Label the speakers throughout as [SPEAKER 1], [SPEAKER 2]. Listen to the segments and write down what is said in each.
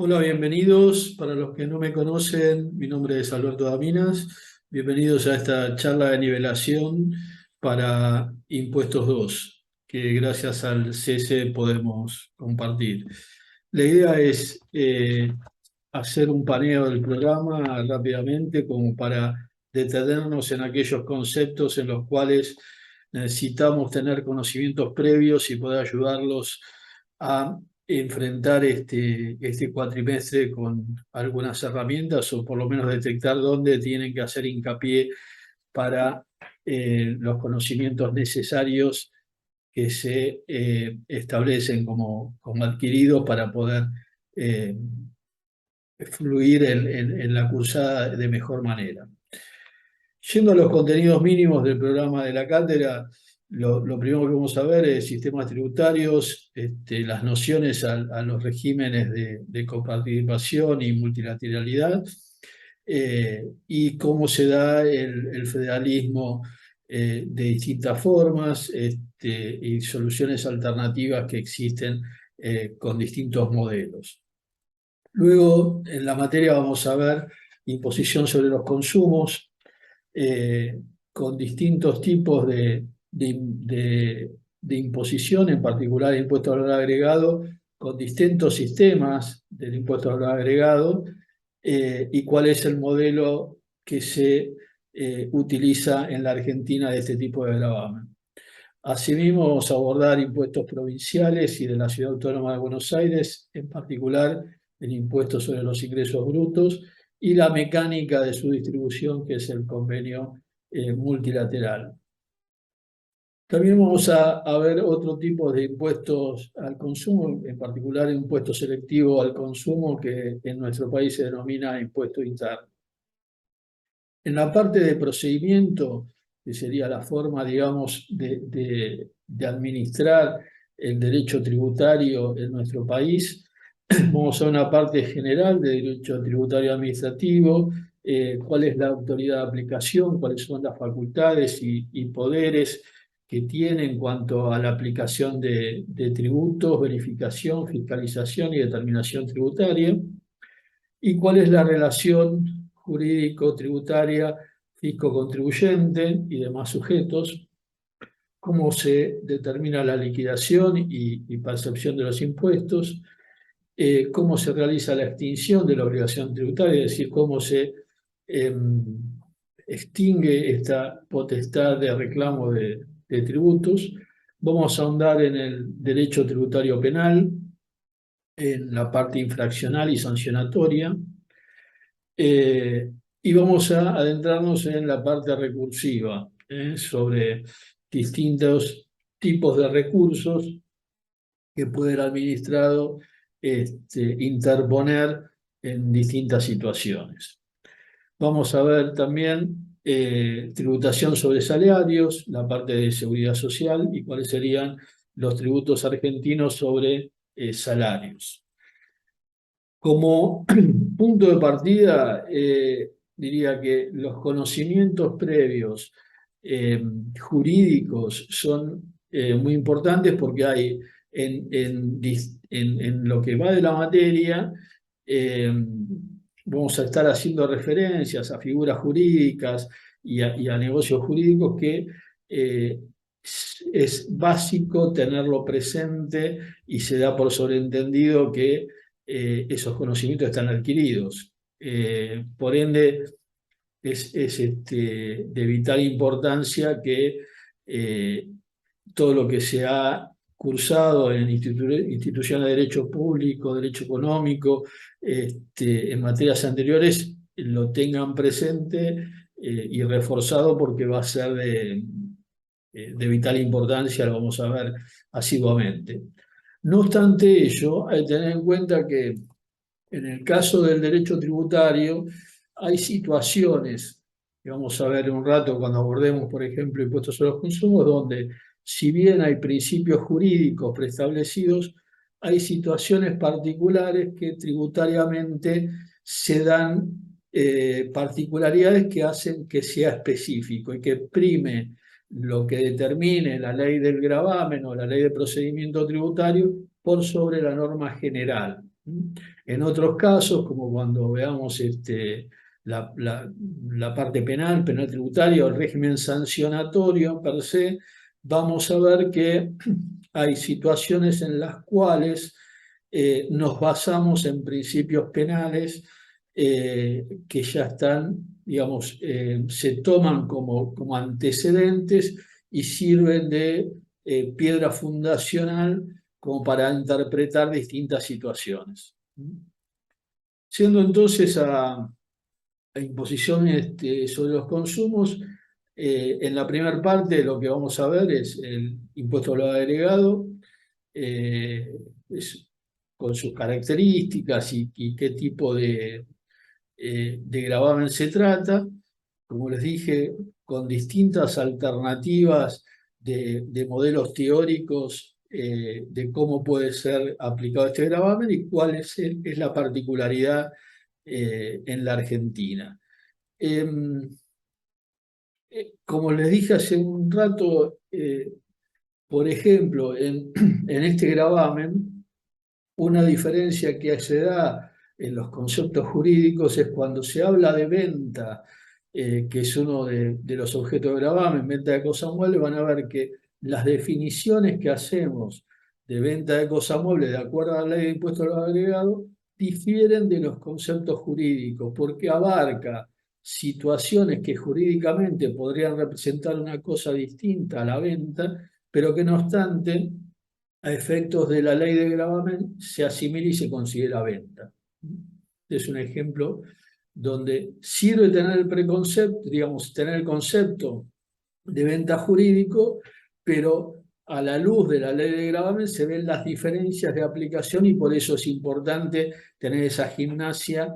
[SPEAKER 1] Hola, bienvenidos. Para los que no me conocen, mi nombre es Alberto Daminas. Bienvenidos a esta charla de nivelación para Impuestos 2, que gracias al CESE podemos compartir. La idea es hacer un paneo del programa rápidamente como para detenernos en aquellos conceptos en los cuales necesitamos tener conocimientos previos y poder ayudarlos a enfrentar este cuatrimestre con algunas herramientas o por lo menos detectar dónde tienen que hacer hincapié para los conocimientos necesarios que se establecen como adquiridos para poder eh, fluir en la cursada de mejor manera. Yendo a los contenidos mínimos del programa de la cátedra, lo primero que vamos a ver es sistemas tributarios, las nociones a los regímenes de coparticipación y multilateralidad, y cómo se da el federalismo de distintas formas, y soluciones alternativas que existen con distintos modelos. Luego, en la materia vamos a ver imposición sobre los consumos, eh, con distintos tipos de imposición, en particular el impuesto al valor agregado, con distintos sistemas del impuesto al valor agregado, y cuál es el modelo que se utiliza en la Argentina de este tipo de gravamen. Asimismo, vamos a abordar impuestos provinciales y de la Ciudad Autónoma de Buenos Aires, en particular el impuesto sobre los ingresos brutos y la mecánica de su distribución, que es el convenio multilateral. También vamos a ver otro tipo de impuestos al consumo, en particular el impuesto selectivo al consumo, que en nuestro país se denomina impuesto interno. En la parte de procedimiento, que sería la forma, digamos, de administrar el derecho tributario en nuestro país, vamos a una parte general de derecho tributario administrativo, cuál es la autoridad de aplicación, cuáles son las facultades y poderes que tiene en cuanto a la aplicación de tributos, verificación, fiscalización y determinación tributaria, y cuál es la relación jurídico-tributaria fisco-contribuyente y demás sujetos, cómo se determina la liquidación y percepción de los impuestos, cómo se realiza la extinción de la obligación tributaria, es decir, cómo se eh, extingue esta potestad de reclamo de tributos. Vamos a ahondar en el derecho tributario penal, en la parte infraccional y sancionatoria, y vamos a adentrarnos en la parte recursiva, sobre distintos tipos de recursos que puede el administrado interponer en distintas situaciones. Vamos a ver también tributación sobre salarios, la parte de seguridad social y cuáles serían los tributos argentinos sobre salarios. Como punto de partida, diría que los conocimientos previos jurídicos son muy importantes porque hay en lo que va de la materia, eh, vamos a estar haciendo referencias a figuras jurídicas y a negocios jurídicos que es básico tenerlo presente y se da por sobreentendido que esos conocimientos están adquiridos. Por ende, es de vital importancia que todo lo que se ha cursado en instituciones de derecho público, derecho económico, en materias anteriores, lo tengan presente y reforzado porque va a ser de vital importancia, lo vamos a ver asiduamente. No obstante ello, hay que tener en cuenta que en el caso del derecho tributario hay situaciones que vamos a ver en un rato cuando abordemos, por ejemplo, impuestos sobre los consumos, donde si bien hay principios jurídicos preestablecidos, hay situaciones particulares que tributariamente se dan particularidades que hacen que sea específico y que prime lo que determine la ley del gravamen o la ley de procedimiento tributario por sobre la norma general. En otros casos, como cuando veamos la, la- la parte penal, penal tributaria o el régimen sancionatorio per se, vamos a ver que hay situaciones en las cuales nos basamos en principios penales que ya están, digamos, se toman como antecedentes y sirven de piedra fundacional como para interpretar distintas situaciones. Siendo entonces a imposición sobre los consumos, en la primera parte lo que vamos a ver es el impuesto al valor agregado, eh, es- con sus características y qué tipo de gravamen se trata. Como les dije, con distintas alternativas de modelos teóricos de cómo puede ser aplicado este gravamen y cuál es la particularidad en la Argentina. Em, Como les dije hace un rato, por ejemplo, en este gravamen, una diferencia que se da en los conceptos jurídicos es cuando se habla de venta, que es uno de los objetos de gravamen, venta de cosa mueble, van a ver que las definiciones que hacemos de venta de cosa mueble, de acuerdo a la ley de impuestos al valor agregado, difieren de los conceptos jurídicos, porque abarca situaciones que jurídicamente podrían representar una cosa distinta a la venta, pero que no obstante a efectos de la ley de gravamen se asimila y se considera venta. Es un ejemplo donde sirve tener el preconcepto, digamos, tener el concepto de venta jurídico, pero a la luz de la ley de gravamen se ven las diferencias de aplicación y por eso es importante tener esa gimnasia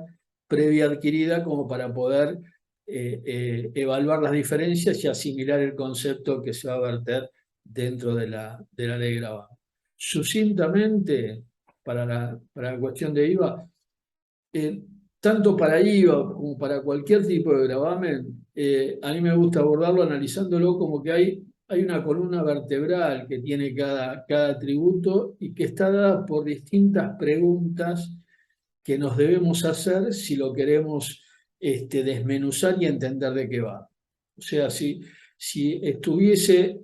[SPEAKER 1] previa adquirida como para poder evaluar las diferencias y asimilar el concepto que se va a verter dentro de la ley de gravamen. Sucintamente, para la cuestión de IVA, eh, tanto para IVA como para cualquier tipo de gravamen, a mí me gusta abordarlo analizándolo como que hay una columna vertebral que tiene cada tributo y que está dada por distintas preguntas que nos debemos hacer si lo queremos desmenuzar y entender de qué va. O sea, si estuviese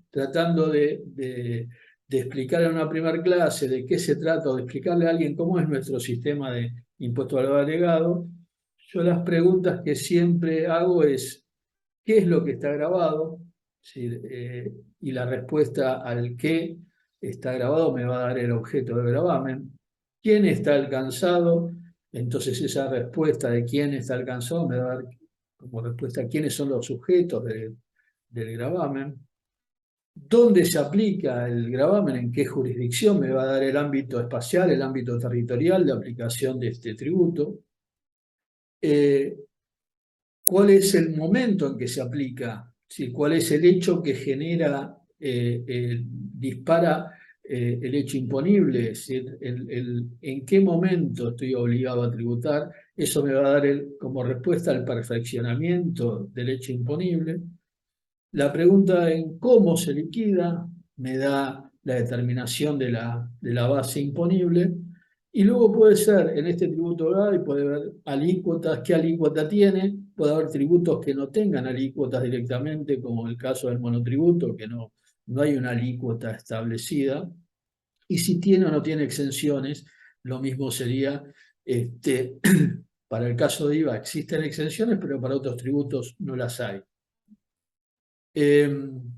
[SPEAKER 1] tratando de explicar en una primera clase de qué se trata o de explicarle a alguien cómo es nuestro sistema de impuesto al valor agregado, yo las preguntas que siempre hago es, ¿qué es lo que está grabado? Es decir, y la respuesta al qué está grabado me va a dar el objeto de gravamen. ¿Quién está alcanzado? Entonces esa respuesta de quién está alcanzado me va a dar como respuesta quiénes son los sujetos del gravamen. ¿Dónde se aplica el gravamen? ¿En qué jurisdicción? Me va a dar el ámbito espacial, el ámbito territorial de aplicación de este tributo. Eh, ¿Cuál es el momento en que se aplica? ¿Sí? ¿Cuál es el hecho que genera, dispara el hecho imponible? ¿Sí? ¿En qué momento estoy obligado a tributar? Eso me va a dar como respuesta al perfeccionamiento del hecho imponible. La pregunta en cómo se liquida me da la determinación de la base imponible. Y luego puede ser, en este tributo GAI, puede haber alícuotas, qué alícuota tiene, puede haber tributos que no tengan alícuotas directamente, como el caso del monotributo, que no hay una alícuota establecida. Y si tiene o no tiene exenciones, lo mismo sería, para el caso de IVA existen exenciones, pero para otros tributos no las hay.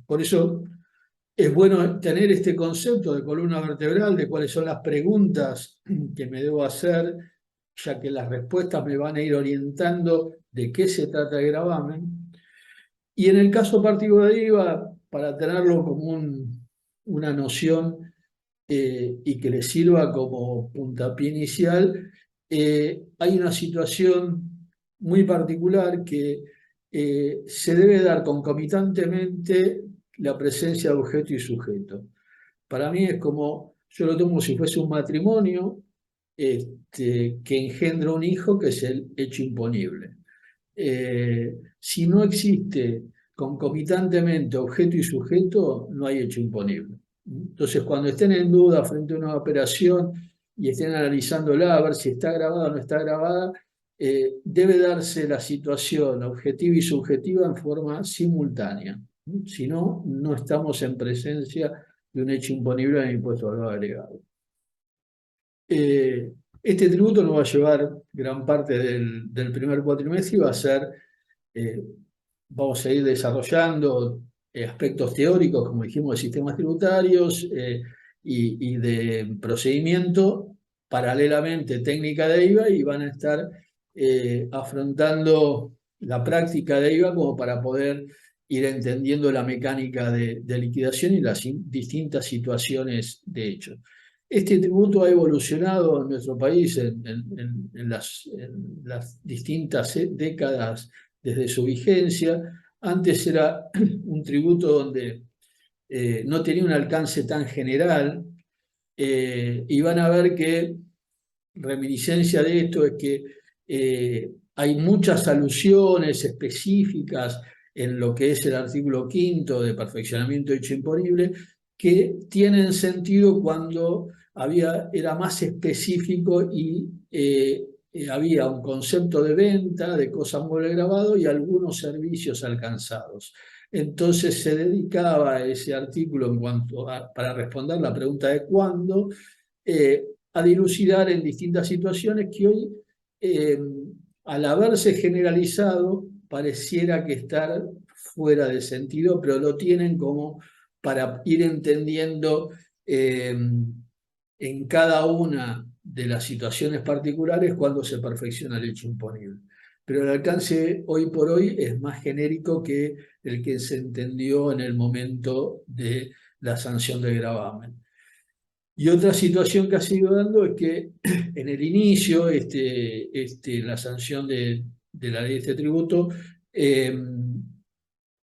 [SPEAKER 1] Por eso es bueno tener este concepto de columna vertebral, de cuáles son las preguntas que me debo hacer, ya que las respuestas me van a ir orientando de qué se trata el gravamen. Y en el caso particular de IVA, para tenerlo como una noción y que le sirva como puntapié inicial, hay una situación muy particular que se debe dar concomitantemente la presencia de objeto y sujeto. Para mí es como, yo lo tomo si fuese un matrimonio que engendra un hijo que es el hecho imponible. Si no existe concomitantemente objeto y sujeto, no hay hecho imponible. Entonces, cuando estén en duda frente a una operación y estén analizándola a ver si está grabada o no está grabada, debe darse la situación objetiva y subjetiva en forma simultánea. Si no, no estamos en presencia de un hecho imponible en el impuesto al valor agregado. Este tributo nos va a llevar gran parte del primer cuatrimestre y va a ser, vamos a ir desarrollando aspectos teóricos, como dijimos, de sistemas tributarios y de procedimiento, paralelamente técnica de IVA, y van a estar afrontando la práctica de IVA como para poder ir entendiendo la mecánica de liquidación y las distintas situaciones de hecho. Este tributo ha evolucionado en nuestro país en las distintas décadas desde su vigencia. Antes era un tributo donde no tenía un alcance tan general, y van a ver que reminiscencia de esto es que hay muchas alusiones específicas en lo que es el artículo 5 de perfeccionamiento de hecho imponible, que tienen sentido cuando era más específico y había un concepto de venta de cosas mueble grabado y algunos servicios alcanzados. Entonces se dedicaba a ese artículo para responder la pregunta de cuándo, a dilucidar en distintas situaciones que hoy, al haberse generalizado, pareciera que estar fuera de sentido, pero lo tienen como para ir entendiendo en cada una de las situaciones particulares cuando se perfecciona el hecho imponible. Pero el alcance hoy por hoy es más genérico que el que se entendió en el momento de la sanción del gravamen. Y otra situación que ha sido dando es que en el inicio, la sanción de la ley de este tributo,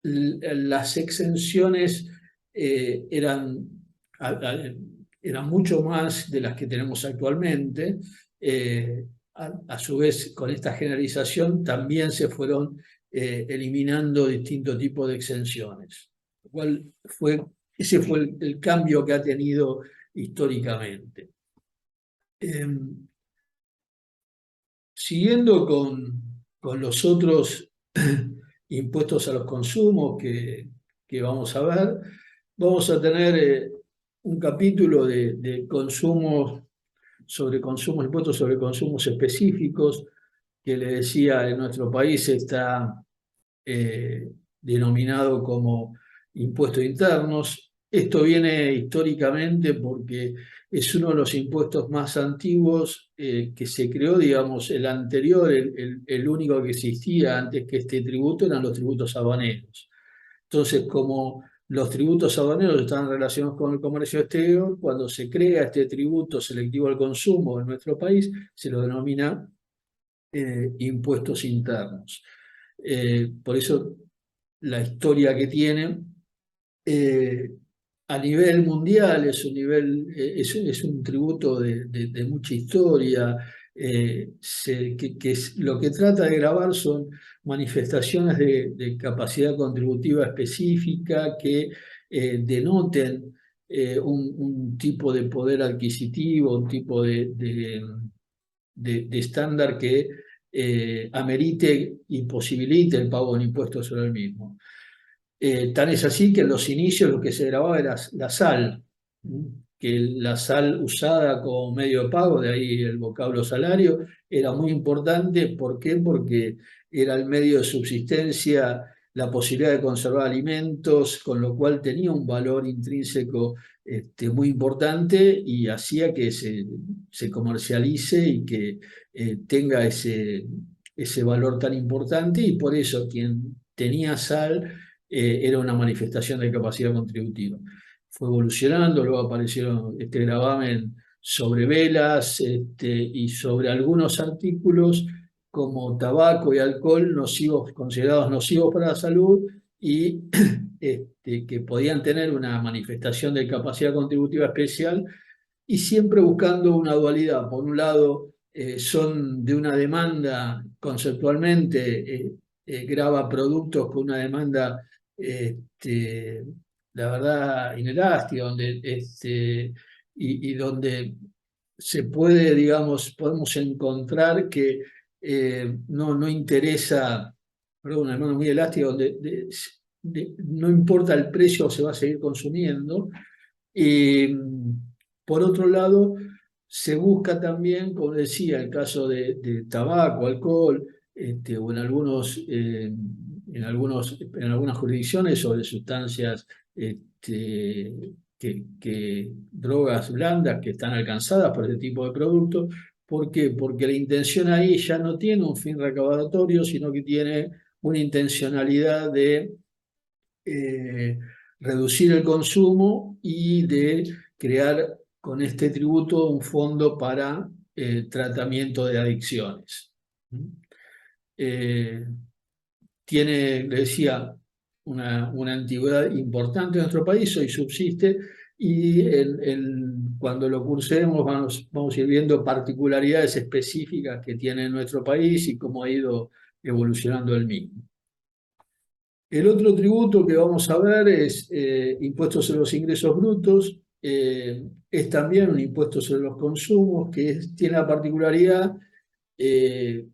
[SPEAKER 1] las exenciones eran, eran mucho más de las que tenemos actualmente. A su vez, con esta generalización también se fueron eliminando distintos tipos de exenciones. Lo cual ese fue el cambio que ha tenido históricamente. Siguiendo con los otros impuestos a los consumos que vamos a ver, vamos a tener un capítulo de consumos sobre consumos, impuestos sobre consumos específicos, que le decía en nuestro país está denominado como impuestos internos. Esto viene históricamente porque es uno de los impuestos más antiguos que se creó, digamos, el anterior, el único que existía antes que este tributo eran los tributos aduaneros. Entonces, como los tributos aduaneros están relacionados con el comercio exterior, cuando se crea este tributo selectivo al consumo en nuestro país, se lo denomina impuestos internos. Por eso la historia que tiene a nivel mundial es un tributo de mucha historia, que lo que trata de grabar son manifestaciones de capacidad contributiva específica que denoten un tipo de poder adquisitivo, un tipo de estándar que amerite y posibilite el pago de un impuesto sobre el mismo. Tan es así que en los inicios lo que se grababa era la sal, que la sal usada como medio de pago, de ahí el vocablo salario, era muy importante. ¿Por qué? Porque era el medio de subsistencia, la posibilidad de conservar alimentos, con lo cual tenía un valor intrínseco muy importante y hacía que se comercialice y que tenga ese valor tan importante, y por eso quien tenía sal era una manifestación de capacidad contributiva. Fue evolucionando, luego aparecieron este gravamen sobre velas y sobre algunos artículos como tabaco y alcohol nocivos, considerados nocivos para la salud, y que podían tener una manifestación de capacidad contributiva especial, y siempre buscando una dualidad. Por un lado, son de una demanda conceptualmente, graba productos con una demanda, este, la verdad, inelástica, donde, y donde se puede, digamos, podemos encontrar que no interesa, perdón, una mano muy elástica, donde no importa el precio, se va a seguir consumiendo. Y por otro lado, se busca también, como decía, el caso de tabaco, alcohol, o en algunas jurisdicciones sobre sustancias, drogas blandas que están alcanzadas por este tipo de productos. ¿Por qué? Porque la intención ahí ya no tiene un fin recaudatorio, sino que tiene una intencionalidad de eh, reducir el consumo y de crear con este tributo un fondo para tratamiento de adicciones. Eh, Tiene, le decía, una antigüedad importante en nuestro país, hoy subsiste, y cuando lo cursemos vamos a ir viendo particularidades específicas que tiene nuestro país y cómo ha ido evolucionando el mismo. El otro tributo que vamos a ver es impuestos sobre los ingresos brutos. Es también un impuesto sobre los consumos que tiene la particularidad, eh,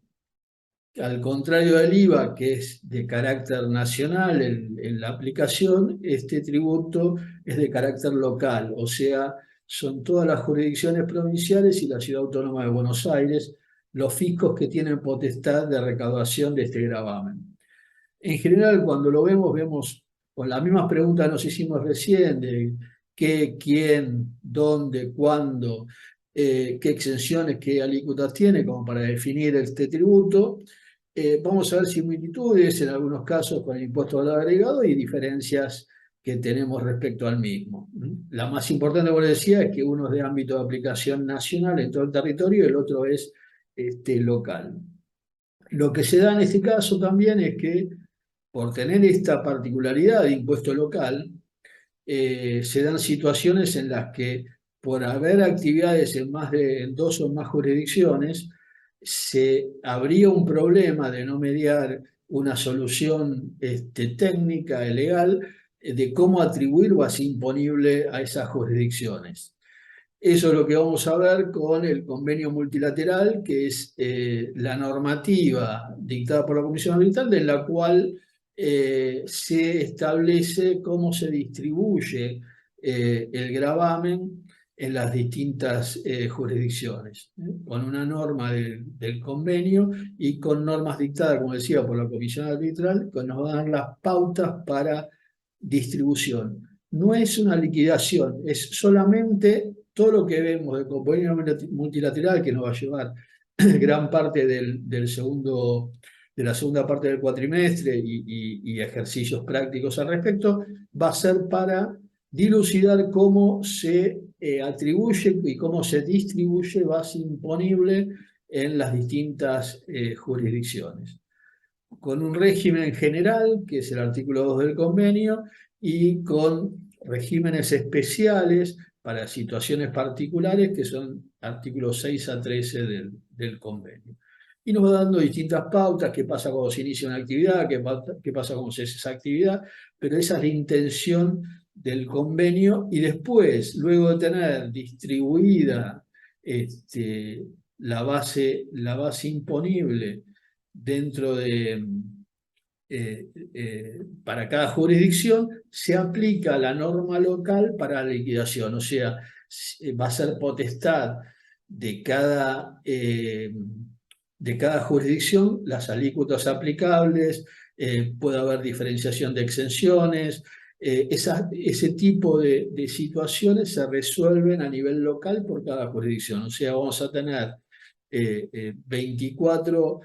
[SPEAKER 1] al contrario del IVA, que es de carácter nacional en la aplicación, este tributo es de carácter local, o sea, son todas las jurisdicciones provinciales y la Ciudad Autónoma de Buenos Aires los fiscos que tienen potestad de recaudación de este gravamen. En general, cuando lo vemos, vemos con las mismas preguntas que nos hicimos recién, de qué, quién, dónde, cuándo, qué exenciones, qué alícuotas tiene, como para definir este tributo. Vamos a ver similitudes en algunos casos con el impuesto al valor agregado y diferencias que tenemos respecto al mismo. La más importante, como les decía, es que uno es de ámbito de aplicación nacional en todo el territorio y el otro es local. Lo que se da en este caso también es que por tener esta particularidad de impuesto local, se dan situaciones en las que por haber actividades en dos o más jurisdicciones, se habría un problema de no mediar una solución técnica y legal de cómo atribuir base imponible a esas jurisdicciones. Eso es lo que vamos a ver con el convenio multilateral, que es la normativa dictada por la Comisión Ambiental, en la cual se establece cómo se distribuye el gravamen en las distintas jurisdicciones, con una norma del convenio y con normas dictadas, como decía, por la Comisión Arbitral, que nos dan las pautas para distribución. No es una liquidación, es solamente todo lo que vemos de convenio multilateral, que nos va a llevar gran parte de la segunda parte del cuatrimestre y ejercicios prácticos al respecto, va a ser para dilucidar cómo se atribuye y cómo se distribuye base imponible en las distintas jurisdicciones, con un régimen general, que es el artículo 2 del convenio, y con regímenes especiales para situaciones particulares, que son artículos 6 a 13 del convenio. Y nos va dando distintas pautas, qué pasa cuando se inicia una actividad, qué pasa cuando se hace esa actividad, pero esa es la intención del convenio. Y después, luego de tener distribuida la base imponible dentro para cada jurisdicción, se aplica la norma local para la liquidación, o sea, va a ser potestad de cada jurisdicción las alícuotas aplicables, puede haber diferenciación de exenciones. Ese tipo de situaciones se resuelven a nivel local por cada jurisdicción, o sea, vamos a tener 24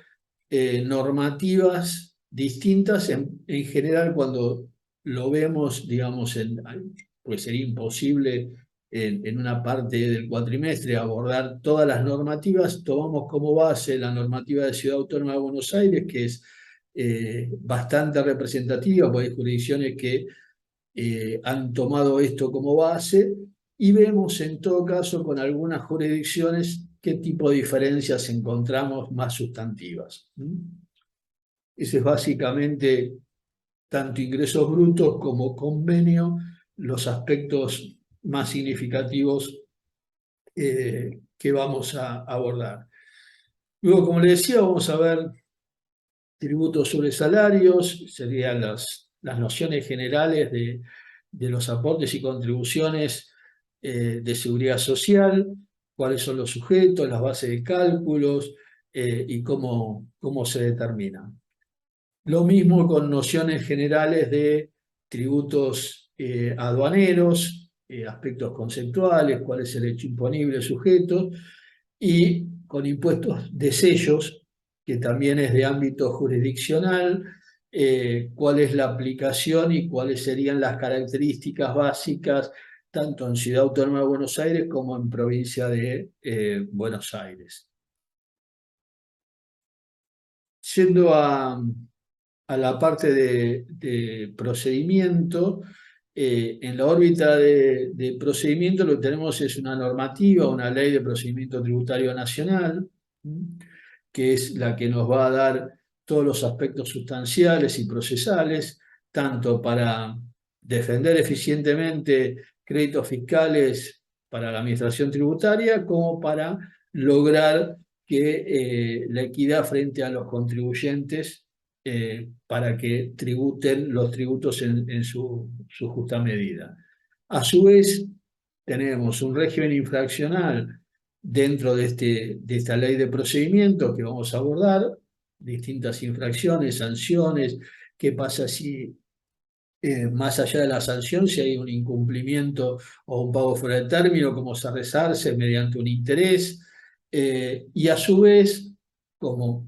[SPEAKER 1] normativas distintas. En general, cuando lo vemos, digamos, pues sería imposible en una parte del cuatrimestre abordar todas las normativas. Tomamos como base la normativa de Ciudad Autónoma de Buenos Aires, que es bastante representativa, porque hay jurisdicciones que han tomado esto como base, y vemos en todo caso con algunas jurisdicciones qué tipo de diferencias encontramos más sustantivas. Ese es básicamente, tanto ingresos brutos como convenio, los aspectos más significativos que vamos a abordar. Luego, como le decía, vamos a ver tributos sobre salarios, serían las nociones generales de los aportes y contribuciones de seguridad social, cuáles son los sujetos, las bases de cálculos y cómo se determinan. Lo mismo con nociones generales de tributos aduaneros, aspectos conceptuales, cuál es el hecho imponible sujeto, y con impuestos de sellos, que también es de ámbito jurisdiccional, cuál es la aplicación y cuáles serían las características básicas, tanto en Ciudad Autónoma de Buenos Aires como en provincia de Buenos Aires. Yendo a la parte de procedimiento, en la órbita de procedimiento lo que tenemos es una normativa, una ley de procedimiento tributario nacional, que es la que nos va a dar todos los aspectos sustanciales y procesales, tanto para defender eficientemente créditos fiscales para la administración tributaria, como para lograr que la equidad frente a los contribuyentes para que tributen los tributos en su justa medida. A su vez, tenemos un régimen infraccional dentro de esta ley de procedimiento que vamos a abordar, distintas infracciones, sanciones, qué pasa si más allá de la sanción, si hay un incumplimiento o un pago fuera de término, cómo se resarce mediante un interés, y a su vez, como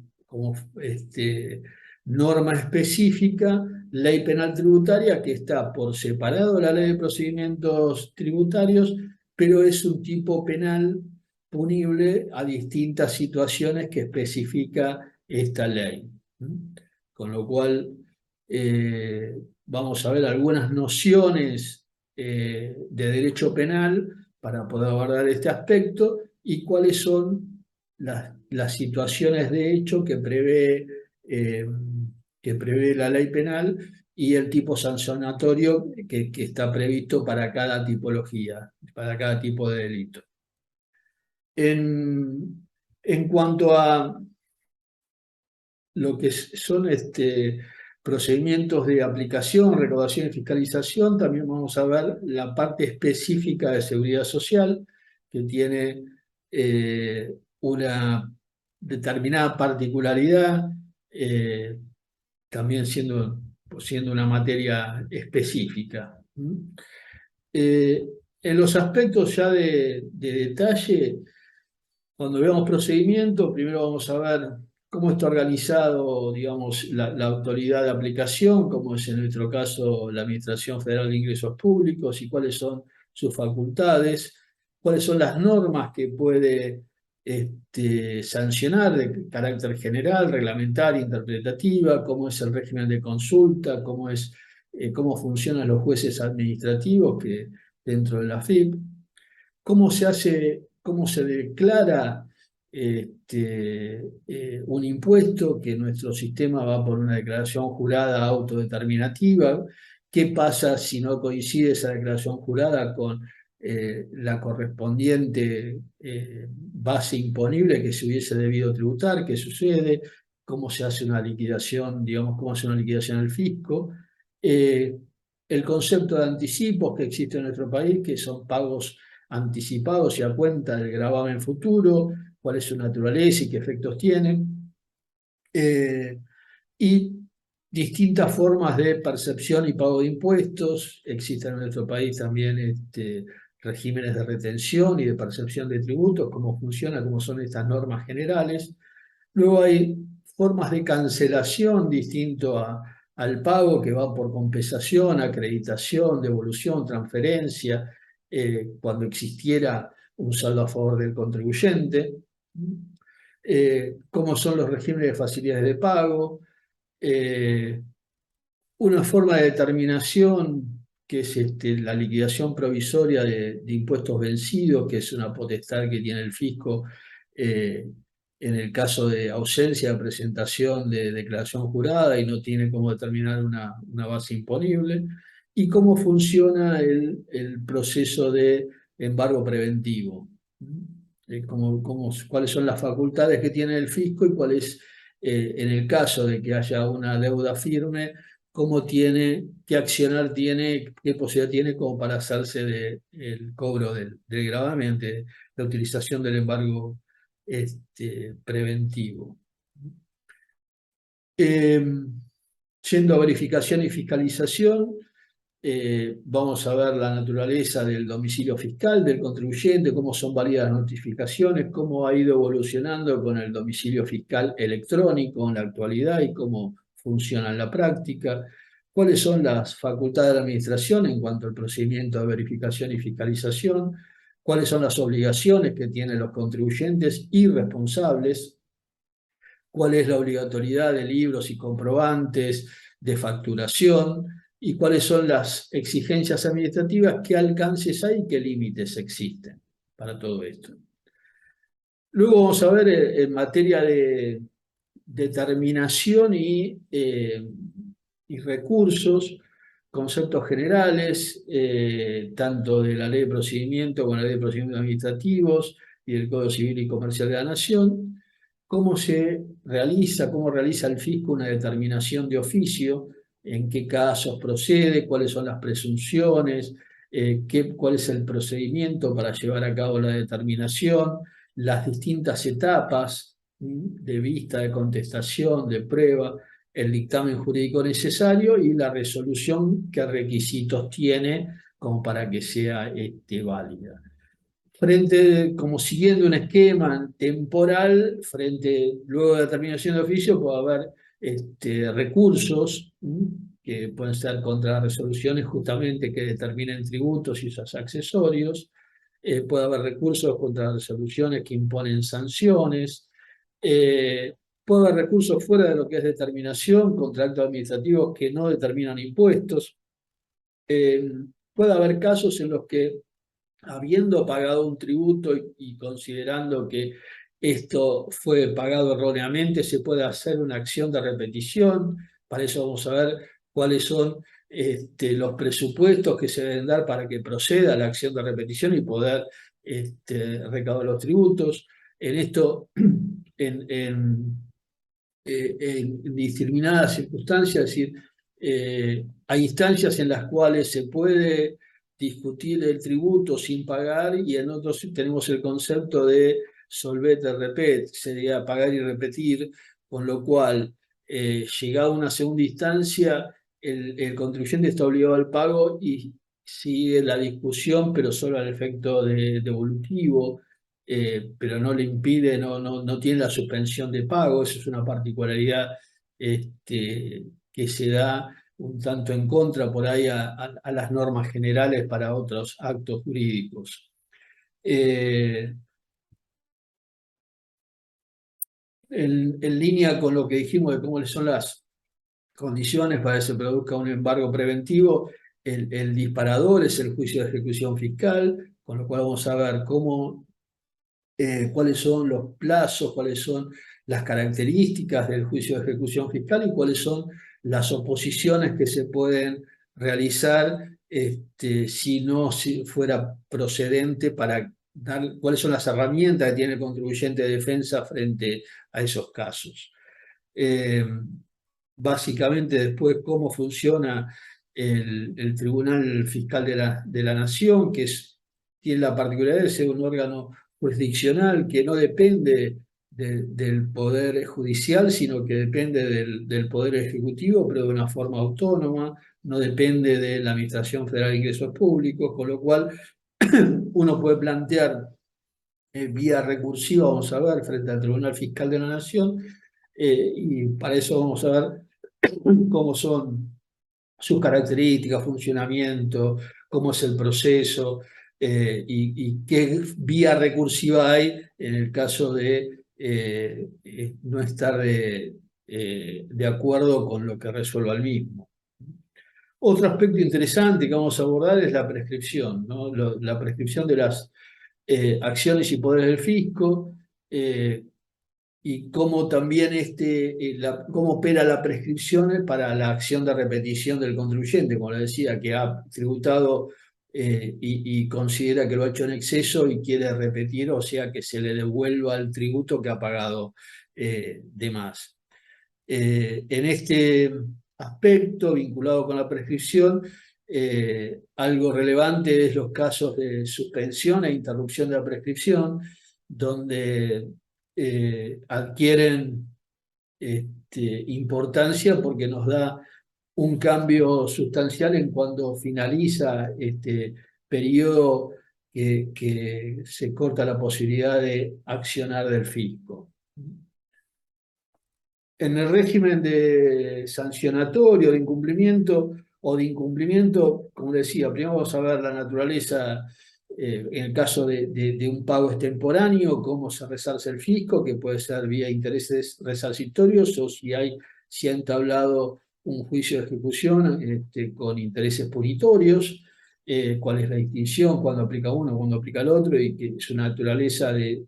[SPEAKER 1] norma específica, ley penal tributaria que está por separado de la ley de procedimientos tributarios, pero es un tipo penal punible a distintas situaciones que especifica esta ley. Con lo cual, vamos a ver algunas nociones de derecho penal para poder abordar este aspecto y cuáles son las situaciones de hecho eh, que prevé la ley penal y el tipo sancionatorio que está previsto para cada tipología, para cada tipo de delito. En cuanto a lo que son procedimientos de aplicación, recaudación y fiscalización, también vamos a ver la parte específica de seguridad social, que tiene una determinada particularidad, también siendo una materia específica. En los aspectos ya de detalle, cuando veamos procedimiento, primero vamos a ver cómo está organizado, digamos, la autoridad de aplicación, como es en nuestro caso la Administración Federal de Ingresos Públicos, y cuáles son sus facultades, cuáles son las normas que puede sancionar de carácter general, reglamentaria, interpretativa, cómo es el régimen de consulta, cómo funcionan los jueces administrativos que dentro de la FIP, cómo se declara un impuesto, que nuestro sistema va por una declaración jurada autodeterminativa. ¿Qué pasa si no coincide esa declaración jurada con la correspondiente base imponible que se hubiese debido tributar? ¿Qué sucede? ¿Cómo se hace una liquidación, digamos, cómo hace una liquidación al fisco? El concepto de anticipos que existe en nuestro país, que son pagos anticipados y a cuenta del gravamen futuro, cuál es su naturaleza y qué efectos tienen, y distintas formas de percepción y pago de impuestos. Existen en nuestro país también regímenes de retención y de percepción de tributos, cómo funciona, cómo son estas normas generales. Luego hay formas de cancelación distinto al pago, que va por compensación, acreditación, devolución, transferencia, cuando existiera un saldo a favor del contribuyente. Cómo son los regímenes de facilidades de pago. Una forma de determinación que es la liquidación provisoria de impuestos vencidos, que es una potestad que tiene el fisco en el caso de ausencia de presentación de declaración jurada y no tiene cómo determinar una base imponible, y cómo funciona el proceso de embargo preventivo. cuáles son las facultades que tiene el fisco y cuál es, en el caso de que haya una deuda firme, qué accionar tiene, qué posibilidad tiene como para hacerse del cobro del gravamen, de la utilización del embargo preventivo. Yendo a verificación y fiscalización, vamos a ver la naturaleza del domicilio fiscal del contribuyente, cómo son válidas las notificaciones, cómo ha ido evolucionando con el domicilio fiscal electrónico en la actualidad y cómo funciona en la práctica, cuáles son las facultades de la administración en cuanto al procedimiento de verificación y fiscalización, cuáles son las obligaciones que tienen los contribuyentes y responsables, cuál es la obligatoriedad de libros y comprobantes de facturación y cuáles son las exigencias administrativas, qué alcances hay y qué límites existen para todo esto. Luego vamos a ver en materia de determinación y recursos, conceptos generales, tanto de la Ley de Procedimiento como la Ley de Procedimientos Administrativos y del Código Civil y Comercial de la Nación, cómo realiza el fisco una determinación de oficio, en qué casos procede, cuáles son las presunciones, cuál es el procedimiento para llevar a cabo la determinación, las distintas etapas de vista, de contestación, de prueba, el dictamen jurídico necesario y la resolución, qué requisitos tiene como para que sea válida. Como siguiendo un esquema temporal, luego de determinación de oficio, puede haber recursos que pueden ser contra resoluciones justamente que determinen tributos y sus accesorios, puede haber recursos contra resoluciones que imponen sanciones, puede haber recursos fuera de lo que es determinación contra actos administrativos que no determinan impuestos, puede haber casos en los que, habiendo pagado un tributo y considerando que esto fue pagado erróneamente, se puede hacer una acción de repetición. Para eso vamos a ver cuáles son los presupuestos que se deben dar para que proceda la acción de repetición y poder recaudar los tributos. En esto, en determinadas circunstancias, es decir, hay instancias en las cuales se puede discutir el tributo sin pagar y en otros tenemos el concepto de solvete repet, sería pagar y repetir, con lo cual, llegado a una segunda instancia, el contribuyente está obligado al pago y sigue la discusión, pero solo al efecto devolutivo. Pero no le impide, no tiene la suspensión de pago. Eso es una particularidad que se da un tanto en contra por ahí a las normas generales para otros actos jurídicos. En línea con lo que dijimos de cómo son las condiciones para que se produzca un embargo preventivo, el disparador es el juicio de ejecución fiscal, con lo cual vamos a ver cuáles son los plazos, cuáles son las características del juicio de ejecución fiscal y cuáles son las oposiciones que se pueden realizar si no fuera procedente, para dar cuáles son las herramientas que tiene el contribuyente de defensa frente a esos casos. Básicamente después cómo funciona el Tribunal Fiscal de la Nación, que tiene la particularidad de ser un órgano jurisdiccional que no depende del Poder Judicial, sino que depende del Poder Ejecutivo, pero de una forma autónoma, no depende de la Administración Federal de Ingresos Públicos, con lo cual uno puede plantear vía recursiva, vamos a ver, frente al Tribunal Fiscal de la Nación, y para eso vamos a ver cómo son sus características, funcionamiento, cómo es el proceso y qué vía recursiva hay en el caso de no estar de acuerdo con lo que resuelva el mismo. Otro aspecto interesante que vamos a abordar es la prescripción, ¿no? La prescripción de las acciones y poderes del fisco, y cómo también cómo opera la prescripción para la acción de repetición del contribuyente, como le decía, que ha tributado y considera que lo ha hecho en exceso y quiere repetir, o sea, que se le devuelva el tributo que ha pagado de más. En este aspecto, vinculado con la prescripción, algo relevante es los casos de suspensión e interrupción de la prescripción, donde adquieren importancia porque nos da un cambio sustancial en cuando finaliza este periodo que se corta la posibilidad de accionar del fisco. En el régimen de sancionatorio, de incumplimiento o de incumplimiento, como decía, primero vamos a ver la naturaleza, en el caso de un pago extemporáneo, cómo se resarce el fisco, que puede ser vía intereses resarcitorios o si ha entablado un juicio de ejecución con intereses punitorios, cuál es la distinción, cuándo aplica uno, cuándo aplica el otro, y que su naturaleza de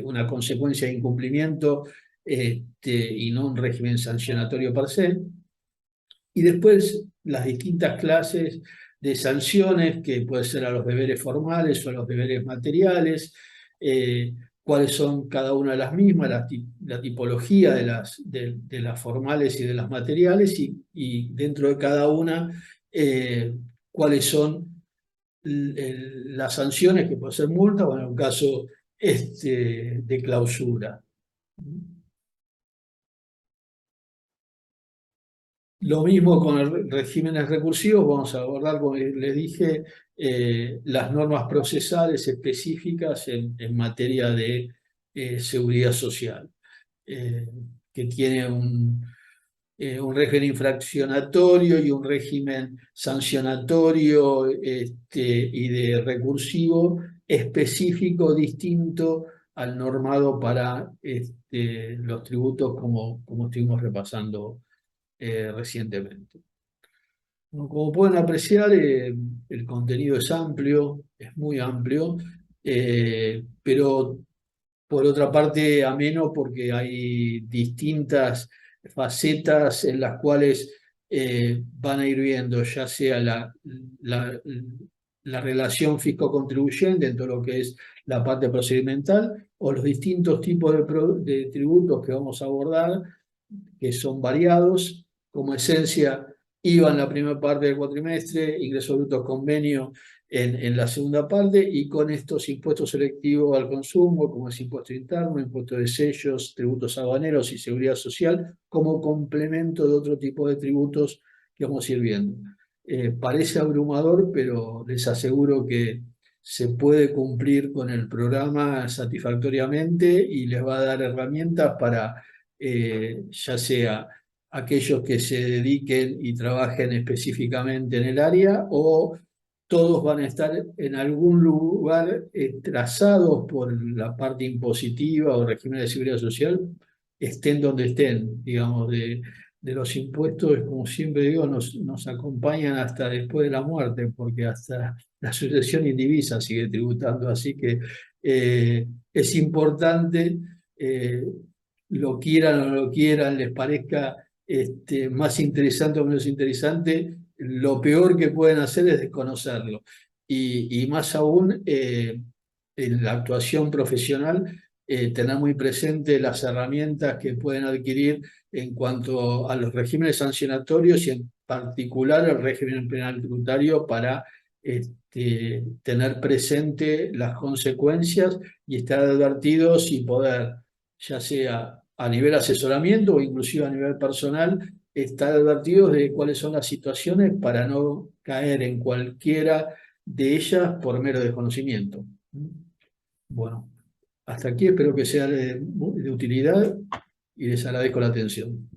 [SPEAKER 1] una consecuencia de incumplimiento y no un régimen sancionatorio per se. Y después las distintas clases de sanciones, que puede ser a los deberes formales o a los deberes materiales, cuáles son cada una de las mismas, la tipología de las formales y de las materiales, y dentro de cada una, cuáles son las sanciones, que puede ser multa o en un caso de clausura. Lo mismo con regímenes recursivos, vamos a abordar, como les dije, las normas procesales específicas en materia de seguridad social, eh, que tiene un régimen infraccionatorio y un régimen sancionatorio y de recursivo específico, distinto al normado para los tributos, como estuvimos repasando recientemente. Bueno, como pueden apreciar, el contenido es amplio, es muy amplio, pero por otra parte ameno porque hay distintas facetas en las cuales van a ir viendo ya sea la, la relación fisco-contribuyente en todo lo que es la parte procedimental o los distintos tipos de tributos que vamos a abordar, que son variados. Como esencia, IVA en la primera parte del cuatrimestre, ingresos brutos convenio en la segunda parte, y con estos impuestos selectivos al consumo, como es impuesto interno, impuesto de sellos, tributos aduaneros y seguridad social, como complemento de otro tipo de tributos que vamos a ir viendo. Parece abrumador, pero les aseguro que se puede cumplir con el programa satisfactoriamente y les va a dar herramientas para ya sea aquellos que se dediquen y trabajen específicamente en el área, o todos van a estar en algún lugar trazados por la parte impositiva o régimen de seguridad social, estén donde estén, digamos, de los impuestos, como siempre digo, nos acompañan hasta después de la muerte, porque hasta la sucesión indivisa sigue tributando, así que es importante, lo quieran o no lo quieran, les parezca más interesante o menos interesante, lo peor que pueden hacer es desconocerlo. Y más aún en la actuación profesional, tener muy presente las herramientas que pueden adquirir en cuanto a los regímenes sancionatorios y en particular el régimen penal tributario para tener presente las consecuencias y estar advertidos y poder, ya sea a nivel asesoramiento o inclusive a nivel personal, estar advertidos de cuáles son las situaciones para no caer en cualquiera de ellas por mero desconocimiento. Bueno, hasta aquí espero que sea de utilidad y les agradezco la atención.